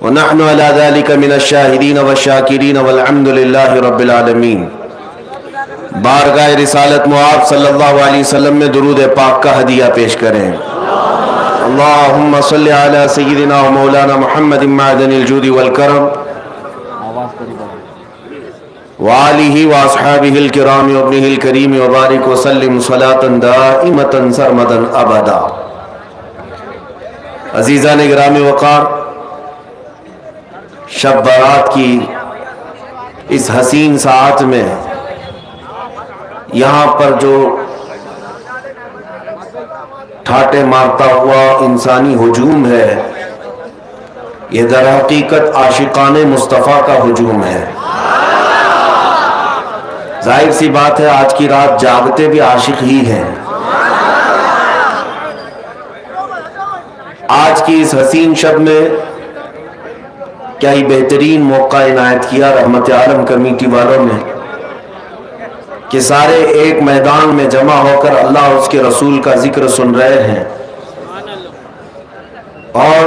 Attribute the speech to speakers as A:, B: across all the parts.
A: ونحن على ذلك من الشاهدين والشاكرين والحمد لله رب العالمین۔ بارگاہ رسالت معاب صلی اللہ علیہ وسلم میں درود پاک کا ہدیہ پیش کریں۔ اللہم صلی علی سیدنا و مولانا محمد معدن الجود والکرم وآلہ واصحابہ الکرام وابنہ الکریم وبارک وسلم صلاة دائمة سرمدا ابدا۔ عزیزان گرامی وقار، شب برات کی اس حسین ساعت میں یہاں پر جو ٹھاٹے مارتا ہوا انسانی ہجوم ہے، یہ در حقیقت عاشقان مصطفیٰ کا ہجوم ہے۔ ظاہر سی بات ہے آج کی رات جاگتے بھی عاشق ہی ہیں۔ آج کی اس حسین شب میں کیا ہی بہترین موقع عنایت کیا رحمت عالم کمیٹی والوں نے کہ سارے ایک میدان میں جمع ہو کر اللہ اور اس کے رسول کا ذکر سن رہے ہیں، اور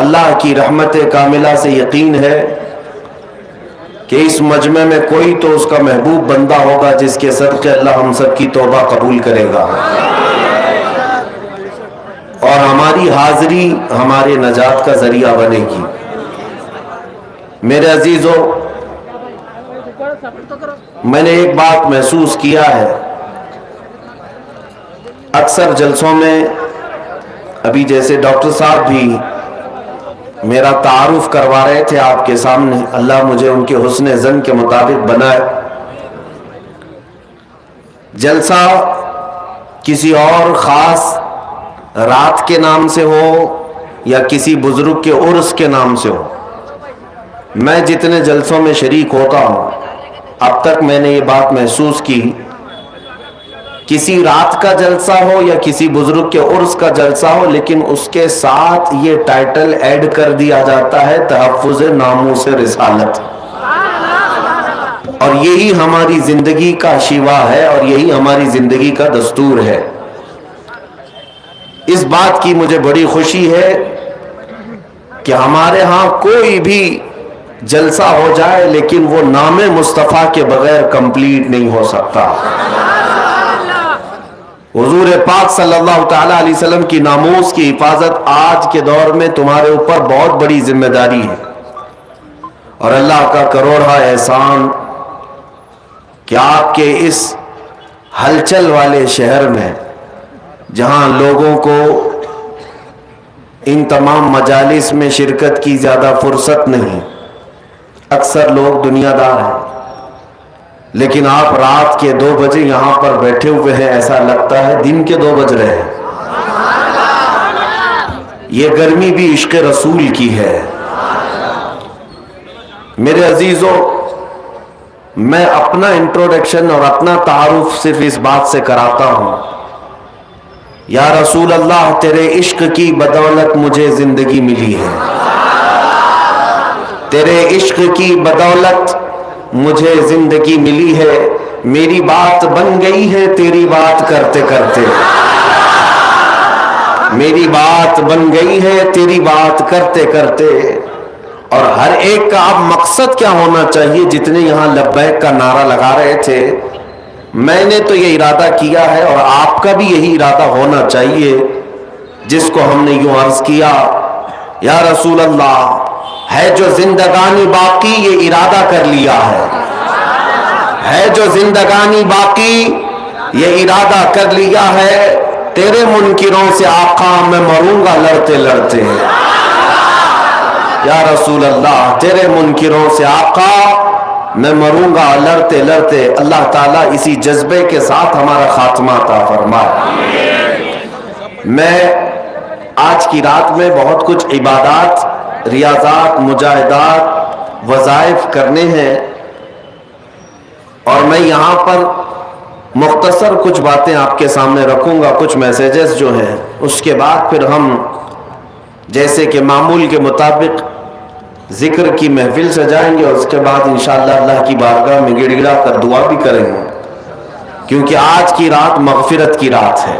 A: اللہ کی رحمت کاملہ سے یقین ہے کہ اس مجمع میں کوئی تو اس کا محبوب بندہ ہوگا جس کے صدقے اللہ ہم سب کی توبہ قبول کرے گا، اور ہماری حاضری ہمارے نجات کا ذریعہ بنے گی۔ میرے عزیزو، میں نے ایک بات محسوس کیا ہے، اکثر جلسوں میں ابھی جیسے ڈاکٹر صاحب بھی میرا تعارف کروا رہے تھے آپ کے سامنے، اللہ مجھے ان کے حسن ظن کے مطابق بنائے۔ جلسہ کسی اور خاص رات کے نام سے ہو یا کسی بزرگ کے عرس کے نام سے ہو، میں جتنے جلسوں میں شریک ہوتا ہوں اب تک میں نے یہ بات محسوس کی، کسی رات کا جلسہ ہو یا کسی بزرگ کے عرس کا جلسہ ہو، لیکن اس کے ساتھ یہ ٹائٹل ایڈ کر دیا جاتا ہے تحفظ ناموس رسالت، اور یہی ہماری زندگی کا شیوا ہے اور یہی ہماری زندگی کا دستور ہے۔ اس بات کی مجھے بڑی خوشی ہے کہ ہمارے ہاں کوئی بھی جلسہ ہو جائے لیکن وہ نام مصطفیٰ کے بغیر کمپلیٹ نہیں ہو سکتا۔ حضور پاک صلی اللہ تعالیٰ علیہ وسلم کی ناموس کی حفاظت آج کے دور میں تمہارے اوپر بہت بڑی ذمہ داری ہے، اور اللہ کا کروڑا احسان کہ آپ کے اس ہلچل والے شہر میں جہاں لوگوں کو ان تمام مجالس میں شرکت کی زیادہ فرصت نہیں، اکثر لوگ دنیا دار ہیں، لیکن آپ رات کے 2 بجے یہاں پر بیٹھے ہوئے ہیں، ایسا لگتا ہے دن کے 2 بج رہے ہیں۔ یہ گرمی بھی عشق رسول کی ہے۔ میرے عزیزو، میں اپنا انٹروڈکشن اور اپنا تعارف صرف اس بات سے کراتا ہوں، یا رسول اللہ تیرے عشق کی بدولت مجھے زندگی ملی ہے، تیرے عشق کی بدولت مجھے زندگی ملی ہے، میری بات بن گئی ہے تیری بات کرتے کرتے، میری بات بن گئی ہے تیری بات کرتے کرتے۔ اور ہر ایک کا اب مقصد کیا ہونا چاہیے؟ جتنے یہاں لبیک کا نعرہ لگا رہے تھے، میں نے تو یہ ارادہ کیا ہے اور آپ کا بھی یہی ارادہ ہونا چاہیے، جس کو ہم نے یوں عرض کیا، یا رسول اللہ ہے جو زندگانی باقی یہ ارادہ کر لیا ہے جو زندگانی باقی یہ ارادہ کر لیا ہے، تیرے منکروں سے آقا میں مروں گا لڑتے لڑتے، یا رسول اللہ تیرے منکروں سے آقا میں مروں گا لڑتے لڑتے۔ اللہ تعالیٰ اسی جذبے کے ساتھ ہمارا خاتمہ عطا فرمائے۔ میں آج کی رات میں بہت کچھ عبادات، ریاضات، مجاہدات، وظائف کرنے ہیں، اور میں یہاں پر مختصر کچھ باتیں آپ کے سامنے رکھوں گا، کچھ میسیجز جو ہیں، اس کے بعد پھر ہم جیسے کہ معمول کے مطابق ذکر کی محفل سجائیں گے، اور اس کے بعد انشاءاللہ اللہ کی بارگاہ میں گڑ گڑا کر دعا بھی کریں گے، کیونکہ آج کی رات مغفرت کی رات ہے۔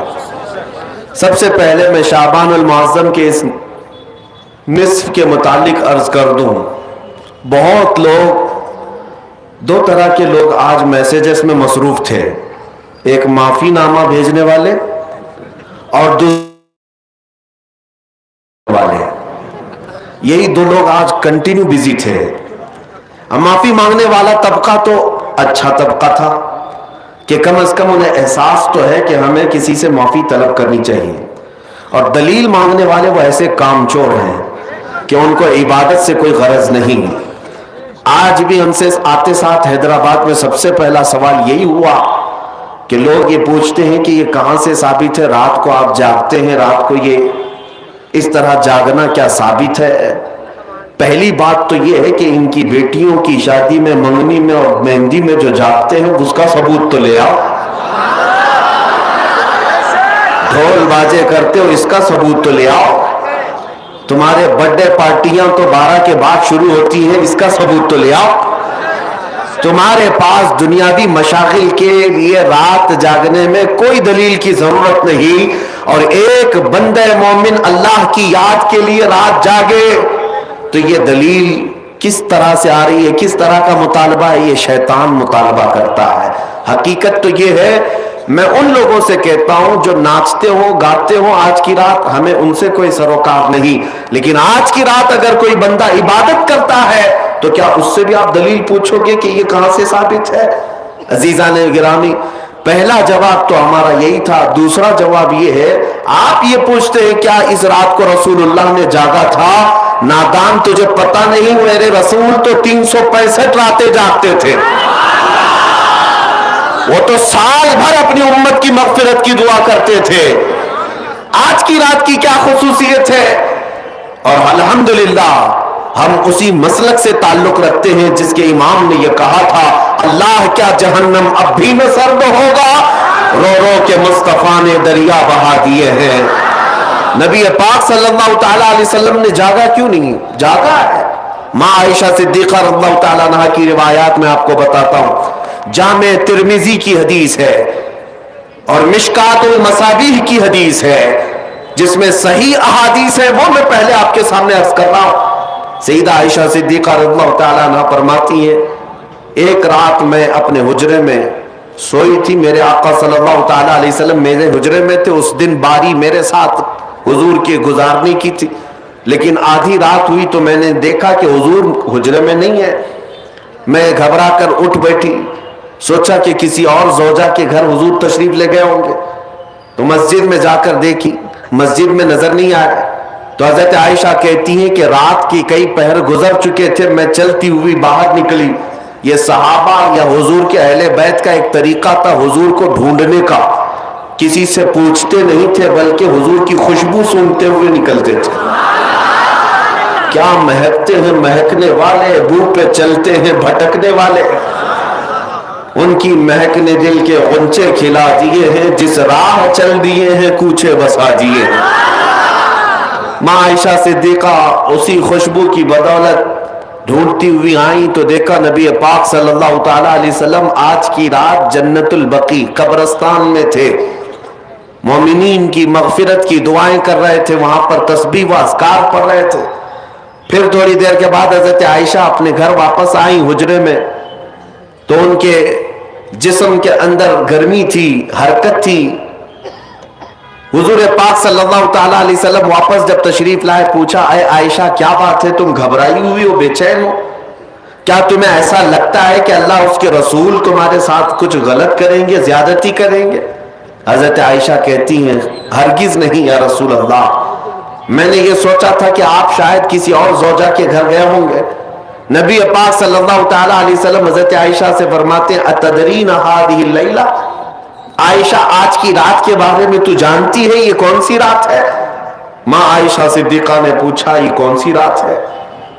A: سب سے پہلے میں شعبان المعظم کے اس نصف کے متعلق عرض کر دوں، بہت لوگ، دو طرح کے لوگ آج میسیجز میں مصروف تھے، ایک معافی نامہ بھیجنے والے اور دوسرے والے، یہی دو لوگ آج کنٹینیو بزی تھے۔ معافی مانگنے والا طبقہ تو اچھا طبقہ تھا کہ کم از کم انہیں احساس تو ہے کہ ہمیں کسی سے معافی طلب کرنی چاہیے، اور دلیل مانگنے والے وہ ایسے کام چور ہیں کہ ان کو عبادت سے کوئی غرض نہیں۔ آج بھی ہم سے آتے ساتھ حیدرآباد میں سب سے پہلا سوال یہی ہوا کہ لوگ یہ پوچھتے ہیں کہ یہ کہاں سے ثابت ہے رات کو آپ جاگتے ہیں، رات کو یہ اس طرح جاگنا کیا ثابت ہے؟ پہلی بات تو یہ ہے کہ ان کی بیٹیوں کی شادی میں، منگنی میں اور مہندی میں جو جاگتے ہیں اس کا ثبوت تو لے آؤ۔ ڈھول باجے کرتے ہو، اس کا ثبوت تو لے آؤ۔ تمہارے برتھ ڈے پارٹیاں تو 12 کے بعد شروع ہوتی ہیں، اس کا ثبوت تو لے آؤ۔ تمہارے پاس دنیاوی مشاغل کے لیے رات جاگنے میں کوئی دلیل کی ضرورت نہیں، اور ایک بندہ مومن اللہ کی یاد کے لیے رات جاگے تو یہ دلیل کس طرح سے آ رہی ہے، کس طرح کا مطالبہ ہے؟ یہ شیطان مطالبہ کرتا ہے۔ حقیقت تو یہ ہے، میں ان لوگوں سے کہتا ہوں جو ناچتے ہوں گاتے ہوں آج کی رات، ہمیں ان سے کوئی سروکار نہیں، لیکن آج کی رات اگر کوئی بندہ عبادت کرتا ہے تو کیا اس سے بھی آپ دلیل پوچھو گے کہ یہ کہاں سے ثابت ہے؟ عزیزان گرامی، پہلا جواب تو ہمارا یہی تھا۔ دوسرا جواب یہ ہے، آپ یہ پوچھتے ہیں کیا اس رات کو رسول اللہ نے جاگا تھا؟ نادان، تجھے پتہ نہیں، میرے رسول تو 365 راتیں جاگتے تھے، وہ تو سال بھر اپنی امت کی مغفرت کی دعا کرتے تھے۔ آج کی رات کی کیا خصوصیت ہے؟ اور الحمدللہ ہم اسی مسلک سے تعلق رکھتے ہیں جس کے امام نے یہ کہا تھا، اللہ کیا جہنم اب بھی نہ سرد ہوگا، رو رو کے مصطفیٰ نے دریا بہا دیے ہیں۔ نبی پاک صلی اللہ تعالیٰ علیہ وسلم نے جاگا کیوں نہیں؟ جاگا ہے۔ ماں عائشہ صدیقہ رضی اللہ تعالیٰ عنہ کی روایات میں آپ کو بتاتا ہوں، جامع ترمذی کی حدیث ہے اور مشکات المصابیح کی حدیث ہے، جس میں صحیح احادیث ہے، وہ میں پہلے آپ کے سامنے عرض کر رہا ہوں۔ سیدہ عائشہ صدیقہ رضی اللہ تعالیٰ عنہ فرماتی ہیں، ایک رات میں اپنے حجرے میں سوئی تھی، میرے آقا صلی اللہ تعالیٰ علیہ وسلم میرے حجرے میں تھے، اس دن باری میرے ساتھ حضور کے گزارنے کی تھی، لیکن آدھی رات ہوئی تو میں نے دیکھا کہ حضور حجرے میں نہیں ہے۔ میں گھبرا کر اٹھ بیٹھی، سوچا کہ کسی اور زوجہ کے گھر حضور تشریف لے گئے ہوں گے، تو مسجد میں جا کر دیکھی، مسجد میں نظر نہیں آیا۔ تو حضرت عائشہ کہتی ہیں کہ رات کی کئی پہر گزر چکے تھے، میں چلتی ہوئی باہر نکلی۔ یہ صحابہ یا حضور کے اہل بیت کا ایک طریقہ تھا حضور کو ڈھونڈنے کا، کسی سے پوچھتے نہیں تھے بلکہ حضور کی خوشبو سونگتے ہوئے نکلتے تھے۔ کیا مہکتے ہیں مہکنے والے، بو پہ چلتے ہیں بھٹکنے والے، ان کی مہک نے دل کے غنچے کھلا دیے ہیں، جس راہ چل دیے ہیں کوچے بسا دیے ہیں۔ ماں عائشہ صدیقہ اسی خوشبو کی بدولت ڈھونڈتی ہوئی آئیں تو دیکھا نبی پاک صلی اللہ تعالیٰ علیہ وسلم آج کی رات جنت البقیع قبرستان میں تھے، مومنین کی مغفرت کی دعائیں کر رہے تھے، وہاں پر تسبیح و اذکار پڑھ رہے تھے۔ پھر تھوڑی دیر کے بعد حضرت عائشہ اپنے گھر واپس آئیں حجرے میں، تو ان کے جسم کے اندر گرمی تھی، حرکت تھی۔ حضور پاک صلی اللہ تعالیٰ علیہ وسلم واپس جب تشریف لائے، پوچھا، اے عائشہ کیا بات ہے، تم گھبرائی ہوئی ہو، بے چین ہو؟ کیا تمہیں ایسا لگتا ہے کہ اللہ اس کے رسول تمہارے ساتھ کچھ غلط کریں گے، زیادتی کریں گے؟ حضرت عائشہ کہتی ہیں، ہرگز نہیں یا رسول اللہ، میں نے یہ سوچا تھا کہ آپ شاید کسی اور زوجہ کے گھر گئے ہوں گے۔ نبی پاک صلی اللہ تعالیٰ علیہ وسلم حضرت عائشہ سے فرماتے ہیں، اتدرین ہذہ اللیلہ، عائشہ آج کی رات کے بارے میں تو جانتی ہے یہ کون سی رات ہے؟ ماں عائشہ صدیقہ نے پوچھا، یہ کون سی رات ہے؟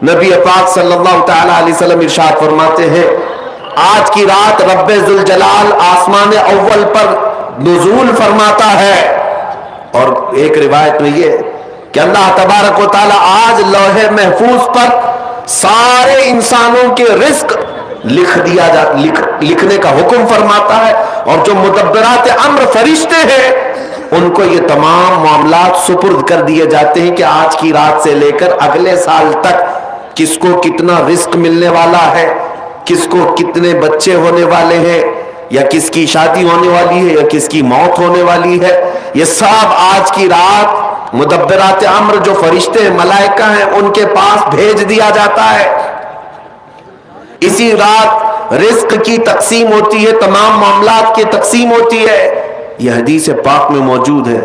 A: نبی پاک صلی اللہ تعالیٰ علیہ وسلم ارشاد فرماتے ہیں، آج کی رات رب ذوالجلال آسمان اول پر نزول فرماتا ہے۔ اور ایک روایت میں یہ کہ اللہ تبارک و تعالیٰ آج لوح محفوظ پر سارے انسانوں کے رزق لکھنے کا حکم فرماتا ہے، اور جو مدبرات امر فرشتے ہیں ان کو یہ تمام معاملات سپرد کر دیے جاتے ہیں کہ آج کی رات سے لے کر اگلے سال تک کس کو کتنا رزق ملنے والا ہے، کس کو کتنے بچے ہونے والے ہیں، یا کس کی شادی ہونے والی ہے، یا کس کی موت ہونے والی ہے، یہ سب آج کی رات مدبرات امر جو فرشتے ملائکہ ہیں ان کے پاس بھیج دیا جاتا ہے۔ اسی رات رزق کی تقسیم ہوتی ہے، تمام معاملات کی تقسیم ہوتی ہے۔ یہ حدیث پاک میں موجود ہے۔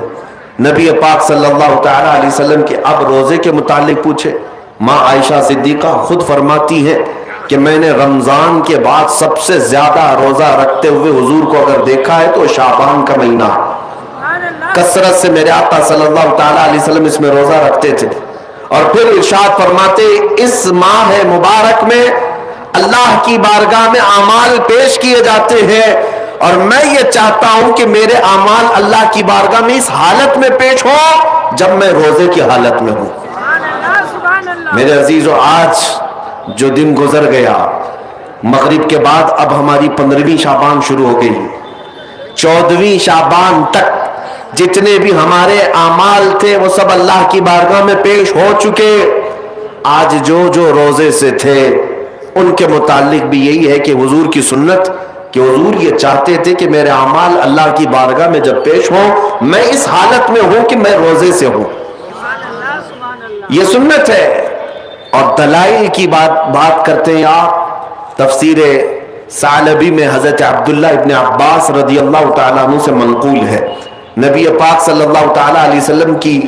A: نبی پاک صلی اللہ تعالی علیہ وسلم کے اب روزے کے متعلق پوچھے، ماں عائشہ صدیقہ خود فرماتی ہے کہ میں نے رمضان کے بعد سب سے زیادہ روزہ رکھتے ہوئے حضور کو اگر دیکھا ہے تو شعبان کا مہینہ، کثرت سے میرے آقا صلی اللہ تعالی علیہ وسلم اس میں روزہ رکھتے تھے۔ اور پھر ارشاد فرماتے اس ماہ مبارک میں اللہ کی بارگاہ میں اعمال پیش کیے جاتے ہیں، اور میں یہ چاہتا ہوں کہ میرے اعمال اللہ کی بارگاہ میں اس حالت میں پیش ہو جب میں روزے کی حالت میں ہوں۔ میرے عزیزو، آج جو دن گزر گیا، مغرب کے بعد اب ہماری 15ویں شعبان شروع ہو گئی، 14ویں شعبان تک جتنے بھی ہمارے اعمال تھے وہ سب اللہ کی بارگاہ میں پیش ہو چکے۔ آج جو روزے سے تھے ان کے متعلق بھی یہی ہے کہ حضور کی سنت کہ حضور یہ چاہتے تھے کہ میرے اعمال اللہ کی بارگاہ میں جب پیش ہوں میں اس حالت میں ہوں کہ میں روزے سے ہوں، یہ سنت ہے۔ اور دلائل کی بات کرتے ہیں آپ، تفسیر ثعلبی میں حضرت عبداللہ ابن عباس رضی اللہ تعالیٰ عنہ سے منقول ہے، نبی پاک صلی اللہ تعالیٰ علیہ وسلم کی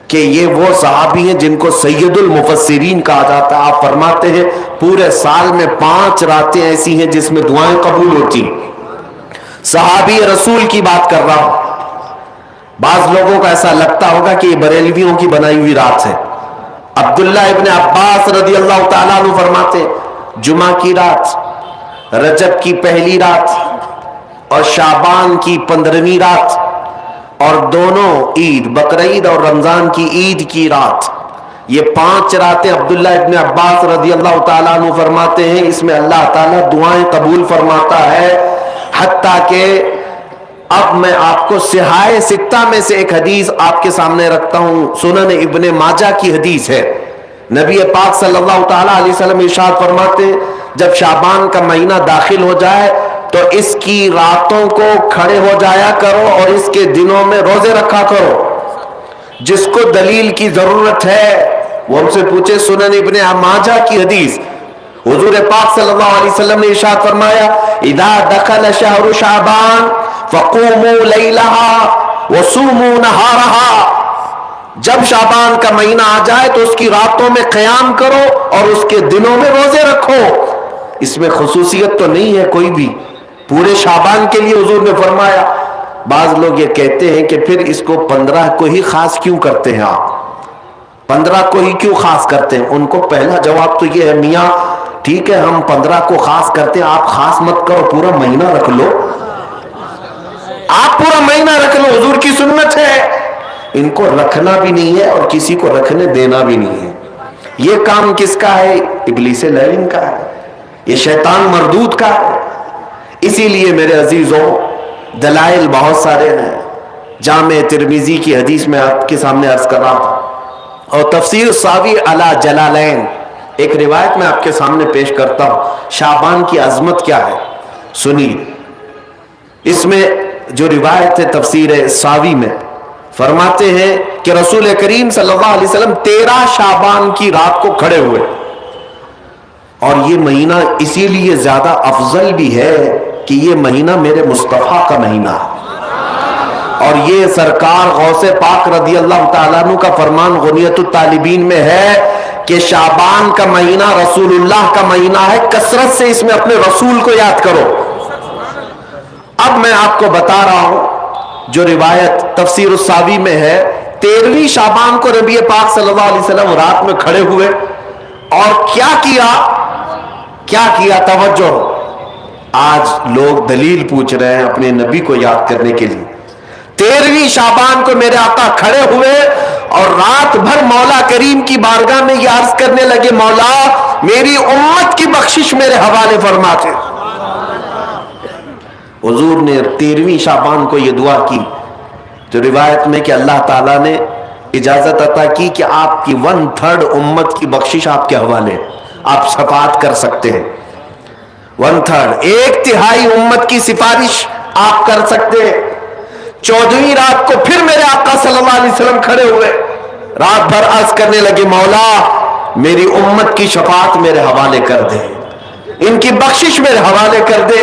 A: کہ یہ وہ صحابی ہیں جن کو سید المفسرین کہا جاتا ہے۔ آپ فرماتے ہیں پورے سال میں 5 راتیں ایسی ہیں جس میں دعائیں قبول ہوتی۔ صحابی رسول کی بات کر رہا ہوں۔ بعض لوگوں کو ایسا لگتا ہوگا کہ یہ بریلویوں کی بنائی ہوئی رات ہے۔ عبداللہ ابن عباس رضی اللہ تعالیٰ عنہ فرماتے جمعہ کی رات، رجب کی پہلی رات اور شعبان کی 15ویں رات، اور دونوں عید، بقرعید اور رمضان کی عید کی رات، یہ 5 راتیں عبداللہ ابن عباس رضی اللہ تعالیٰ عنہ فرماتے ہیں اس میں اللہ تعالیٰ دعائیں قبول فرماتا ہے۔ حتیٰ کہ اب میں آپ کو صحاح ستہ میں سے ایک حدیث آپ کے سامنے رکھتا ہوں، سنن ابن ماجہ کی حدیث ہے۔ نبی پاک صلی اللہ تعالیٰ علیہ وسلم ارشاد فرماتے جب شعبان کا مہینہ داخل ہو جائے تو اس کی راتوں کو کھڑے ہو جایا کرو اور اس کے دنوں میں روزے رکھا کرو۔ جس کو دلیل کی ضرورت ہے وہ ہم سے پوچھے۔ سنن ابن ماجہ کی حدیث، حضور پاک صلی اللہ علیہ وسلم نے ارشاد فرمایا اذا دخل شہر شعبان فقوموا لیلہا وصوموا نہارہا، جب شعبان کا مہینہ آ جائے تو اس کی راتوں میں قیام کرو اور اس کے دنوں میں روزے رکھو۔ اس میں خصوصیت تو نہیں ہے کوئی بھی، پورے شعبان کے لیے حضور نے فرمایا۔ بعض لوگ یہ کہتے ہیں کہ پھر اس کو 15 کو ہی خاص کیوں کرتے ہیں آپ، 15 کو ہی کیوں خاص کرتے ہیں؟ ان کو پہلا جواب تو یہ ہے میاں ٹھیک ہے ہم 15 کو خاص کرتے ہیں، آپ خاص مت کرو، پورا مہینہ رکھ لو، آپ پورا مہینہ رکھ لو، حضور کی سنت ہے۔ ان کو رکھنا بھی نہیں ہے اور کسی کو رکھنے دینا بھی نہیں ہے۔ یہ کام کس کا ہے؟ ابلیس لعین کا ہے، یہ شیطان مردود کا ہے۔ اسی لیے میرے عزیزوں دلائل بہت سارے ہیں۔ جامع ترمذی کی حدیث میں آپ کے سامنے عرض کر رہا ہوں، اور تفسیر ساوی علی جلالین ایک روایت میں آپ کے سامنے پیش کرتا ہوں۔ شعبان کی عظمت کیا ہے سنیے۔ اس میں جو روایت ہے تفسیر ساوی میں فرماتے ہیں کہ رسول کریم صلی اللہ علیہ وسلم 13 شعبان کی رات کو کھڑے ہوئے، اور یہ مہینہ اسی لیے زیادہ افضل بھی ہے کہ یہ مہینہ میرے مصطفیٰ کا مہینہ ہے، اور یہ سرکار غوث پاک رضی اللہ تعالیٰ عنہ کا فرمان غنیت الطالبین میں ہے کہ شعبان کا مہینہ رسول اللہ کا مہینہ ہے، کثرت سے اس میں اپنے رسول کو یاد کرو۔ اب میں آپ کو بتا رہا ہوں جو روایت تفسیر الساوی میں ہے، 13ویں شعبان کو نبی پاک صلی اللہ علیہ وسلم رات میں کھڑے ہوئے اور کیا کیا توجہ، آج لوگ دلیل پوچھ رہے ہیں اپنے نبی کو یاد کرنے کے لیے۔ 13ویں شعبان کو میرے آقا کھڑے ہوئے اور رات بھر مولا کریم کی بارگاہ میں یہ عرض کرنے لگے مولا میری امت کی بخشش میرے حوالے فرما دے۔ حضور نے 13ویں شعبان کو یہ دعا کی تو روایت میں کہ اللہ تعالیٰ نے اجازت عطا کی کہ آپ کی 1/3 امت کی بخشش آپ کے حوالے، آپ شفاعت کر سکتے ہیں۔ 1/3، 1/3 امت کی سفارش آپ کر سکتے ہیں۔ 14ویں رات کو پھر میرے آقا صلی اللہ علیہ وسلم کھڑے ہوئے، رات بھر عرض کرنے لگے، مولا میری امت کی شفاعت میرے حوالے کر دے، ان کی بخشش میرے حوالے کر دے۔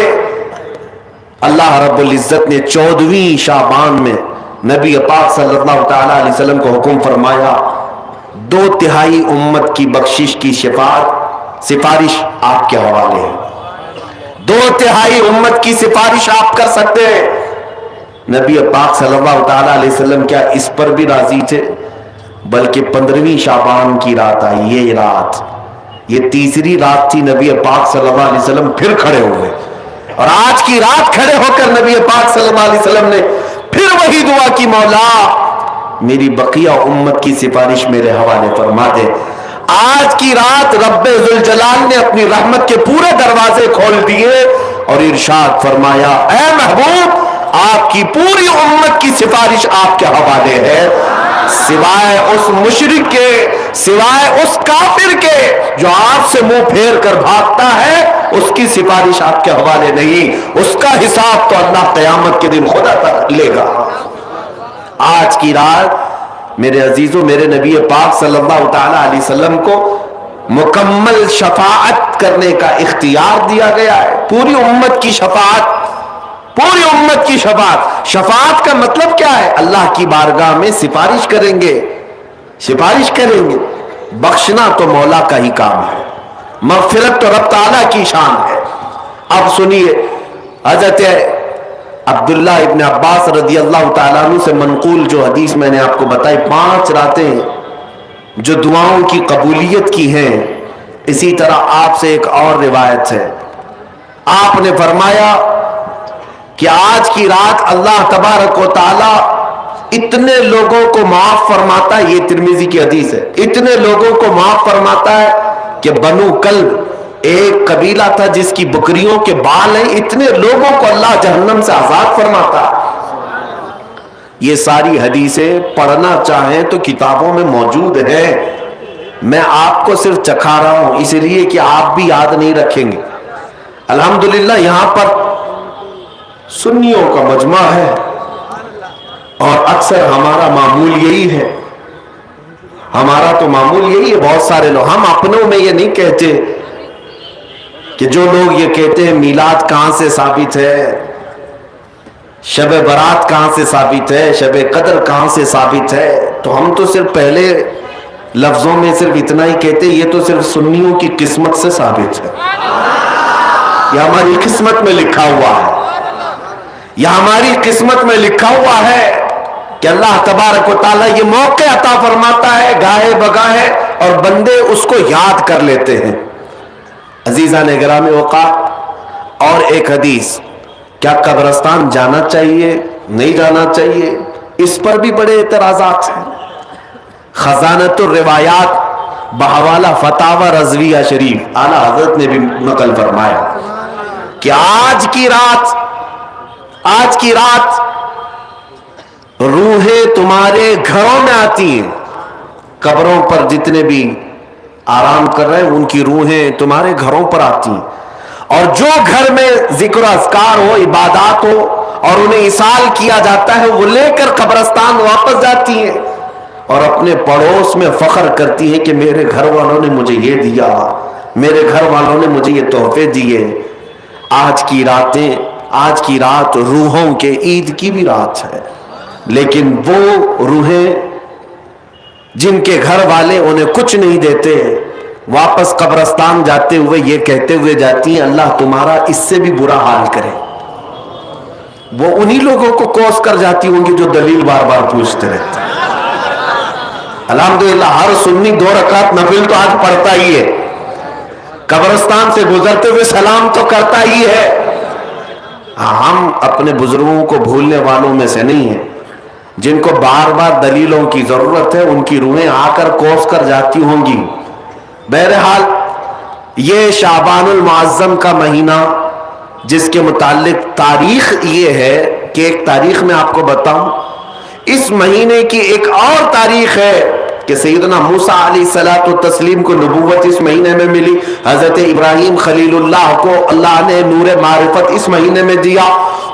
A: اللہ رب العزت نے 14ویں شعبان میں نبی پاک صلی اللہ تعالی علیہ وسلم کو حکم فرمایا، 2/3 امت کی بخشش کی شفاعت سفارش آپ کے حوالے ہے، 2/3 امت کی سفارش آپ کر سکتے ہیں۔ نبی پاک صلی اللہ تعالی علیہ وسلم کیا اس پر بھی راضی تھے؟ بلکہ 15ویں شعبان کی رات آئی، یہ رات، یہ تیسری رات تھی، نبی پاک صلی اللہ علیہ وسلم پھر کھڑے ہوئے، اور آج کی رات کھڑے ہو کر نبی پاک صلی اللہ علیہ وسلم نے پھر وہی دعا کی، مولا میری بقیہ امت کی سفارش میرے حوالے فرما دے۔ آج کی رات رب ذوالجلال نے اپنی رحمت کے پورے دروازے کھول دیے اور ارشاد فرمایا، اے محبوب آپ کی پوری امت کی سفارش آپ کے حوالے ہے، سوائے اس مشرک کے، سوائے اس کافر کے جو آپ سے منہ پھیر کر بھاگتا ہے، اس کی سفارش آپ کے حوالے نہیں، اس کا حساب تو اللہ قیامت کے دن خدا تک لے گا۔ آج کی رات میرے عزیزوں، میرے نبی پاک صلی اللہ تعالی علیہ وسلم کو مکمل شفاعت کرنے کا اختیار دیا گیا ہے، پوری امت کی شفاعت، پوری امت کی شفاعت۔ شفاعت کا مطلب کیا ہے؟ اللہ کی بارگاہ میں سفارش کریں گے، سفارش کریں گے۔ بخشنا تو مولا کا ہی کام ہے، مغفرت تو رب تعالیٰ کی شان ہے۔ اب سنیے، حضرت عبداللہ ابن عباس رضی اللہ تعالیٰ عنہ سے منقول جو حدیث میں نے آپ کو بتائی، 5 راتیں جو دعاؤں کی قبولیت کی ہیں، اسی طرح آپ سے ایک اور روایت ہے، آپ نے فرمایا کہ آج کی رات اللہ تبارک و تعالی اتنے لوگوں کو معاف فرماتا ہے، یہ ترمذی کی حدیث ہے، اتنے لوگوں کو معاف فرماتا ہے کہ بنو کلب ایک قبیلہ تھا جس کی بکریوں کے بال ہیں، اتنے لوگوں کو اللہ جہنم سے آزاد فرماتا ہے۔ یہ ساری حدیثیں پڑھنا چاہیں تو کتابوں میں موجود ہیں، میں آپ کو صرف چکھا رہا ہوں اس لیے کہ آپ بھی یاد نہیں رکھیں گے۔ الحمدللہ یہاں پر سنیوں کا مجمع ہے اور اکثر ہمارا معمول یہی ہے، ہمارا تو معمول یہی ہے، بہت سارے لوگ، ہم اپنوں میں یہ نہیں کہتے کہ جو لوگ یہ کہتے ہیں میلاد کہاں سے ثابت ہے، شب برات کہاں سے ثابت ہے، شب قدر کہاں سے ثابت ہے، تو ہم تو صرف پہلے لفظوں میں صرف اتنا ہی کہتے ہیں، یہ تو صرف سنیوں کی قسمت سے ثابت ہے، یہ ہماری قسمت میں لکھا ہوا ہے، یہ ہماری قسمت میں لکھا ہوا ہے کہ اللہ تبارک و تعالیٰ یہ موقع عطا فرماتا ہے گاہے بگاہے اور بندے اس کو یاد کر لیتے ہیں۔ عزیزان گرامی اوقات، اور ایک حدیث، کیا قبرستان جانا چاہیے نہیں جانا چاہیے، اس پر بھی بڑے اعتراضات ہیں۔ خزانۃ الروایات بحوالہ فتاوی رضویہ شریف اعلیٰ حضرت نے بھی نقل فرمایا کہ آج کی رات روحیں تمہارے گھروں میں آتی ہیں، قبروں پر جتنے بھی آرام کر رہے ہیں ان کی روحیں تمہارے گھروں پر آتی ہیں، اور جو گھر میں ذکر اذکار ہو، عبادات ہو اور انہیں اصال کیا جاتا ہے، وہ لے کر قبرستان واپس جاتی ہیں اور اپنے پڑوس میں فخر کرتی ہیں کہ میرے گھر والوں نے مجھے یہ دیا، میرے گھر والوں نے مجھے یہ تحفے دیے۔ آج کی رات روحوں کے عید کی بھی رات ہے، لیکن وہ روحیں جن کے گھر والے انہیں کچھ نہیں دیتے، واپس قبرستان جاتے ہوئے یہ کہتے ہوئے جاتی ہیں، اللہ تمہارا اس سے بھی برا حال کرے۔ وہ انہی لوگوں کو کوس کر جاتی ہوں گی جو دلیل بار بار پوچھتے رہتے ہیں۔ الحمدللہ ہر سنی 2 رکعت نفل تو آج پڑھتا ہی ہے، قبرستان سے گزرتے ہوئے سلام تو کرتا ہی ہے۔ ہم اپنے بزرگوں کو بھولنے والوں میں سے نہیں ہیں، جن کو بار بار دلیلوں کی ضرورت ہے، ان کی روحیں آ کر کوس کر جاتی ہوں گی۔ بہرحال یہ شعبان المعظم کا مہینہ، جس کے متعلق تاریخ یہ ہے کہ ایک تاریخ میں آپ کو بتاؤں، اس مہینے کی ایک اور تاریخ ہے کہ سیدنا موسیٰ علیہ الصلوۃ والتسلیم کو نبوت اس مہینے میں ملی. حضرت ابراہیم خلیل اللہ کو اللہ نے نور معرفت اس مہینے میں دیا.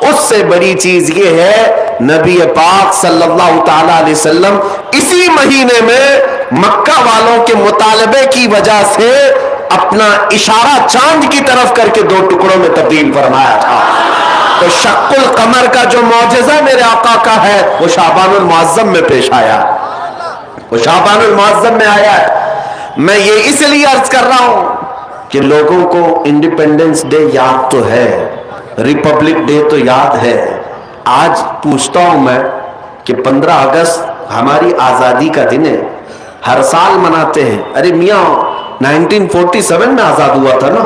A: اس سے بڑی چیز یہ ہے نبی پاک صلی اللہ تعالی علیہ وسلم اسی مہینے میں مکہ والوں کے مطالبے کی وجہ سے اپنا اشارہ چاند کی طرف کر کے 2 ٹکڑوں میں تبدیل فرمایا تھا. تو شق القمر کا جو معجزہ میرے آقا کا ہے وہ شعبان المعظم میں پیش آیا, وہ شعبان المعظم میں آیا ہے. میں یہ اس لیے عرض کر رہا ہوں کہ لوگوں کو انڈیپینڈنس ڈے یاد تو ہے, ریپبلک ڈے تو یاد ہے. آج پوچھتا ہوں میں کہ 15 اگست ہماری آزادی کا دن ہے, ہر سال مناتے ہیں. ارے میاں 1947 میں آزاد ہوا تھا نا,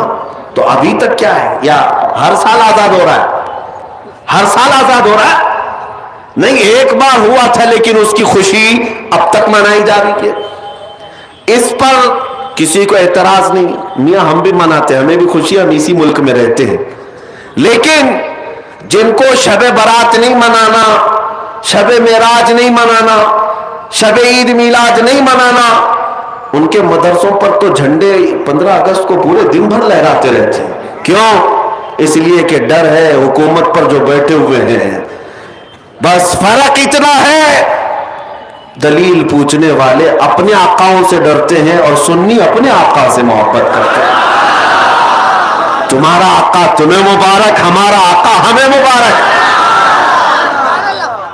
A: تو ابھی تک کیا ہے, یا ہر سال آزاد ہو رہا ہے؟ ہر سال آزاد ہو رہا ہے نہیں, ایک بار ہوا تھا لیکن اس کی خوشی اب تک منائی جا رہی ہے. اس پر کسی کو اعتراض نہیں. میاں ہم بھی مناتے ہیں, ہمیں بھی خوشی, ہم اسی ملک میں رہتے ہیں. لیکن جن کو شب برات نہیں منانا, شب معراج نہیں منانا, شب عید میلاد نہیں منانا, ان کے مدرسوں پر تو جھنڈے 15 اگست کو پورے دن بھر لہراتے رہتے ہیں. کیوں؟ اس لیے کہ ڈر ہے حکومت پر جو بیٹھے ہوئے ہیں. بس فرق اتنا ہے, دلیل پوچھنے والے اپنے آقاؤں سے ڈرتے ہیں اور سنی اپنے آقا سے محبت کرتے ہیں. تمہارا آقا تمہیں مبارک, ہمارا آقا ہمیں مبارک.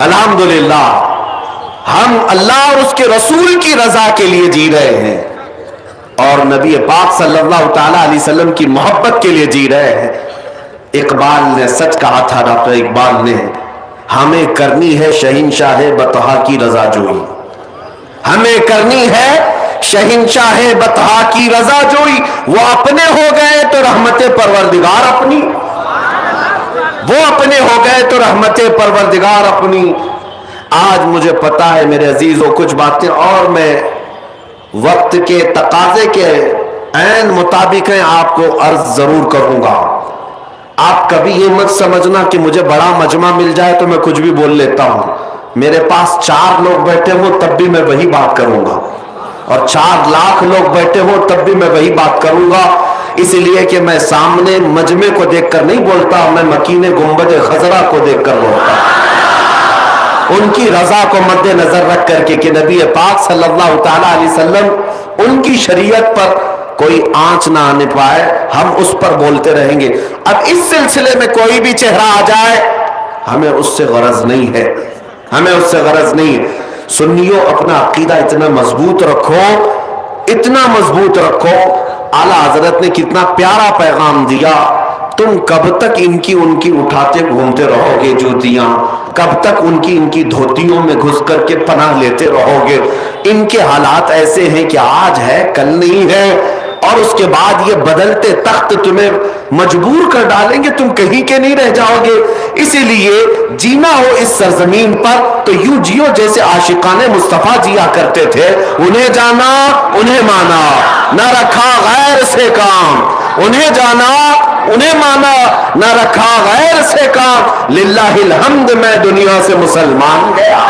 A: الحمدللہ ہم اللہ اور اس کے رسول کی رضا کے لیے جی رہے ہیں اور نبی پاک صلی اللہ تعالی علیہ وسلم کی محبت کے لیے جی رہے ہیں. اقبال نے سچ کہا تھا, ڈاکٹر اقبال نے, ہمیں کرنی ہے شہنشاہ بطحا کی رضا جوئی, ہمیں کرنی ہے شہنشاہ بطحا کی رضا جوئی. وہ اپنے ہو گئے تو رحمت پروردگار اپنی, وہ اپنے ہو گئے تو رحمت پروردگار اپنی. آج مجھے پتا ہے میرے عزیزوں کچھ باتیں اور میں وقت کے تقاضے کے عین مطابق ہیں آپ کو عرض ضرور کروں گا. آپ کبھی یہ مت سمجھنا کہ مجھے بڑا مجمع مل جائے تو میں کچھ بھی بول لیتا ہوں. میرے پاس 4 لوگ بیٹھے ہوں تب بھی میں وہی بات کروں گا, اور 4 لاکھ لوگ بیٹھے ہوں تب بھی میں وہی بات کروں گا. اس لیے کہ میں سامنے مجمع کو دیکھ کر نہیں بولتا, میں مکین گنبد خضرا کو دیکھ کر بولتا, ان کی رضا کو مد نظر رکھ کر کے کہ نبی پاک صلی اللہ تعالی علیہ وسلم ان کی شریعت پر کوئی آنچ نہ آنے پائے, ہم اس پر بولتے رہیں گے. اب اس سلسلے میں کوئی بھی چہرہ آ جائے ہمیں اس سے غرض نہیں ہے, ہمیں اس سے غرض نہیں. سنیوں اپنا عقیدہ اتنا مضبوط رکھو, اتنا مضبوط رکھو. اعلیٰ حضرت نے کتنا پیارا پیغام دیا. تم کب تک ان کی اٹھاتے گھومتے رہو گے جوتیاں, کب تک ان کی دھوتیوں میں گھس کر کے پناہ لیتے رہو گے. ان کے حالات ایسے ہیں کہ آج ہے کل نہیں ہے, اور اس کے بعد یہ بدلتے تخت تمہیں مجبور کر ڈالیں گے, تم کہیں کے نہیں رہ جاؤ گے. اسی لیے جینا ہو اس سرزمین پر تو یوں جیو جیسے عاشقان مصطفیٰ جیا کرتے تھے. انہیں جانا انہیں مانا, نہ رکھا غیر سے کام, انہیں جانا انہیں مانا, نہ رکھا غیر سے کام. للہ الحمد میں دنیا سے مسلمان گیا.